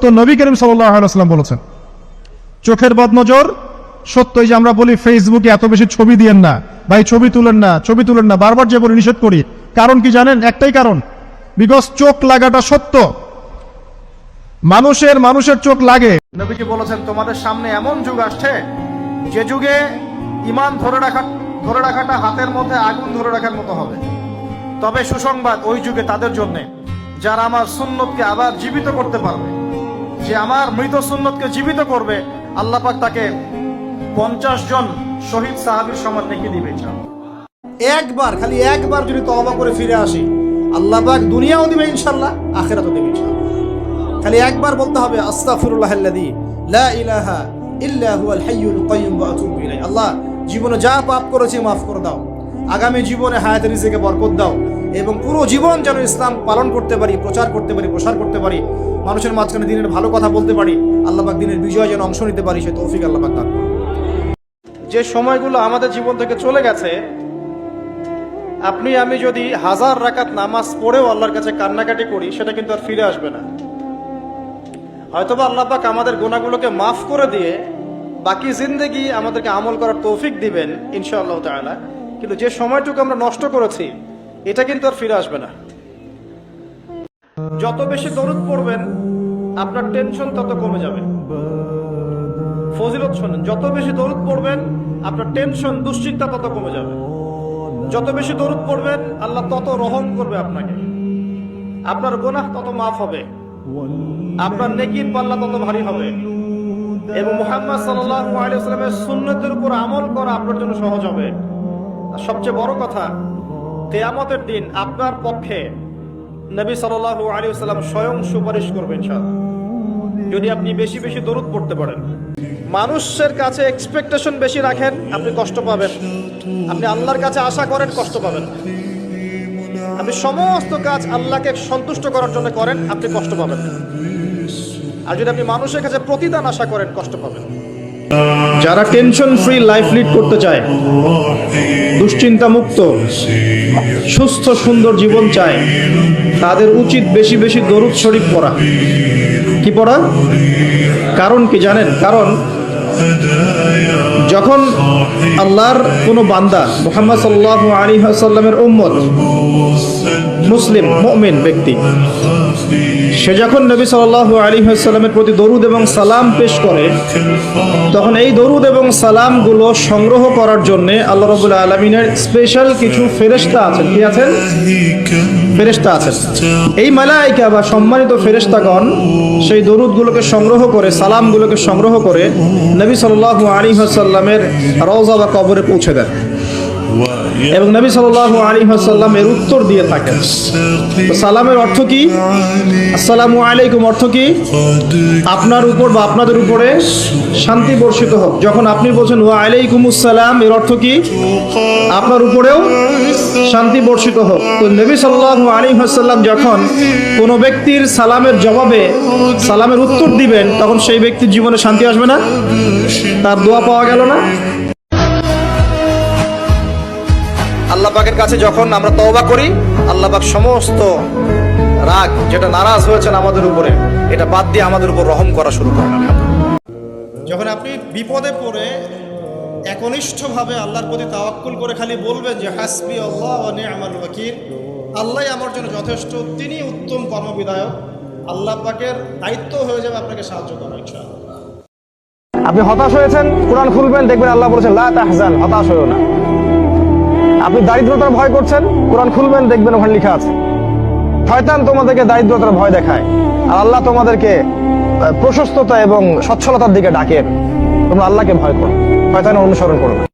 সত্য নবী করিম সাল্লাল্লাহু আলাইহি ওয়াসাল্লাম বলেছেন। চোখের বদনজর সত্য। এই যে আমরা বলি ফেসবুকে এত বেশি ছবি দিয়েন না ভাই, ছবি তুলেন না, ছবি তুলেন না, বারবার যে বলি নিষেধ করি, কারণ কি জানেন? একটাই কারণ, বিকজ চোখ লাগাটা সত্য। মানুষের চোখ লাগে। নবীজি বলেছেন, তোমাদের সামনে এমন যুগ আসছে যে যুগে ঈমান ধরে রাখাটা হাতের মধ্যে আগুন ধরে রাখার মতো হবে। তবে সুসংবাদ ওই যুগে তাদের জন্য যারা আমার সুন্নতকে আবার জীবিত করতে পারবে। যে আমার মৃত সুন্নতকে জীবিত করবে, আল্লাহ পাক তাকে 50 জন শহীদ সাহাবীর সমান নেকি দিবে। একবার, খালি একবার যদি তওবা করে ফিরে আসি, আল্লাহ পাক দুনিয়াও দিবে ইনশাআল্লাহ, আখিরাতও দিবে ইনশাআল্লাহ। খালি একবার বলতে হবে, আস্তাগফিরুল্লাহাল্লাযী লা ইলাহা ইল্লা হুয়াল হাইয়ুল কাইয়্যুম ওয়া আতুবু ইলাইহি। আল্লাহ, জীবনে যা পাপ করেছি মাফ করে দাও, আগামী জীবনে হায়াতে রিজিকে বরকত দাও, এবং পুরো জীবন যেন ইসলাম পালন করতে পারি, প্রচার করতে পারি, প্রসার করতে পারি, মানুষের মাঝখানে দিনের ভালো কথা বলতে পারি, আল্লাহ পাক দিনের বিজয় যেন অংশ নিতে পারি, সে তৌফিক আল্লাহ পাক দান করুন। যে সময়গুলো আমাদের জীবন থেকে চলে গেছে, আপনি আমি যদি 1000 রাকাত নামাজ পড়েও আল্লাহর কাছে কান্নাকাটি করি, সেটা কিন্তু আর ফিরে আসবে না। হয়তোবা আল্লাহ পাক আমাদের গুনাহগুলোকে মাফ করে দিয়ে বাকি জিন্দেগি আমাদেরকে আমল করার তৌফিক দিবেন ইনশাআল্লাহ তাআলা, কিন্তু যে সময়টুকু আমরা নষ্ট করেছি এটা কিন্তু আর ফিরে আসবে না। যত বেশি দরুদ পড়বেন আপনার টেনশন তত কমে যাবে। ফজিলত শোনেন, যত বেশি দরুদ পড়বেন আপনার টেনশন, দুশ্চিন্তা তত কমে যাবে। যত বেশি দরুদ পড়বেন আল্লাহ তত রহম করবে আপনাকে, আপনার গুনাহ তত মাফ হবে, আপনার নেকির পাল্লা তত ভারী হবে, এবং মুহাম্মদ সাল্লাল্লাহু আলাইহি ওয়াসাল্লামের সুন্নতের উপর আমল করা আপনার জন্য সহজ হবে। আর সবচেয়ে বড় কথা, কিয়ামতের দিন আপনার পক্ষে নবী সাল্লাল্লাহু আলাইহি ওয়াসাল্লাম স্বয়ং সুপারিশ করবেন ইনশাআল্লাহ, যদি আপনি বেশি বেশি দরুদ পড়তে পারেন। মানুষের কাছে এক্সপেকটেশন বেশি রাখেন, আপনি কষ্ট পাবেন। আপনি আল্লাহর কাছে আশা করেন, কষ্ট পাবেন। আপনি সমস্ত কাজ আল্লাহকে সন্তুষ্ট করার জন্য করেন, আপনি কষ্ট পাবেন। আর যদি আপনি মানুষের কাছে প্রতিদান আশা করেন, কষ্ট পাবেন। যারা টেনশন ফ্রি লাইফ লিড করতে চায়, দুশ্চিন্তা মুক্ত সুস্থ সুন্দর জীবন চায়, তাদের উচিত বেশি বেশি দরুদ শরীফ পড়া। কি পড়া? কারণ কি জানেন? কারণ যখন আল্লাহর কোনো বান্দা, মুহাম্মদ সাল্লাল্লাহু আলাইহি ওয়াসাল্লামের উম্মত, মুসলিম মুমিন ব্যক্তি, সে যখন নবী সাল্লাল্লাহু আলাইহি ওয়াসাল্লামের প্রতি দরুদ এবং সালাম পেশ করে, তখন এই দরুদ এবং সালামগুলো সংগ্রহ করার জন্য আল্লাহ রাব্বুল আলামিনের স্পেশাল কিছু ফেরেশতা আছেন। কি আছেন? ফেরেশতা আছেন। এই মালায়েকা বা সম্মানিত ফেরেশতাগণ সেই দরুদগুলোকে সংগ্রহ করে, সালামগুলোকে সংগ্রহ করে নবী সাল্লাল্লাহু আলাইহি ওয়াসাল্লামের রওজা বা কবরে পৌঁছে দেন, এবং নবী সাল্লাল্লাহু আলাইহি ওয়াসাল্লাম এর উত্তর দিয়ে থাকেন। তো সালামের অর্থ কি? আসসালামু আলাইকুম অর্থ কি? আপনার উপর বা আপনাদের উপরে শান্তি বর্ষিত হোক। যখন আপনি বলছেন ওয়া আলাইকুমুস সালাম, এর অর্থ কি? আপনার উপরেও শান্তি বর্ষিত হোক। তো নবী সাল্লাল্লাহু আলাইহি ওয়াসাল্লাম যখন কোনো ব্যক্তির সালামের জবাবে সালামের উত্তর দিবেন, তখন সেই ব্যক্তির জীবনে শান্তি আসবে না? তার দোয়া পাওয়া গেল না? আল্লাহ পাকের কাছে যখন আমরা তওবা করি, আল্লাহ পাক সমস্ত রাগ, যেটা নারাজ হয়েছেন আমাদের উপরে, এটা বাদ দিয়ে আমাদের উপর রহম করা শুরু করেন। যখন আপনি বিপদে পড়ে একনিষ্ঠভাবে আল্লাহর প্রতি তাওয়াক্কুল করে খালি বলবেন যে হাসবি আল্লাহ ওয়া নি'মাল ওয়াকিল, আল্লাহই আমার জন্য যথেষ্ট, তিনি উত্তম কর্মবিধায়ক, আল্লাহ পাকের দায়িত্ব হয়ে যাবে আপনাকে সাহায্য করা ইনশাআল্লাহ। আপনি হতাশ হয়েছেন, কোরআন খুলবেন, দেখবেন আল্লাহ বলেছেন লা তাহজান, হতাশ হয়ো না। আপনি দারিদ্রতার ভয় করছেন, কোরআন খুলবেন, দেখবেন ওখানে লেখা আছে শয়তান তোমাদেরকে দারিদ্রতার ভয় দেখায়, আর আল্লাহ তোমাদেরকে প্রশস্ততা এবং সচ্ছলতার দিকে ডাকেন। তোমরা আল্লাহকে ভয় করো, শয়তানের অনুসরণ করো না।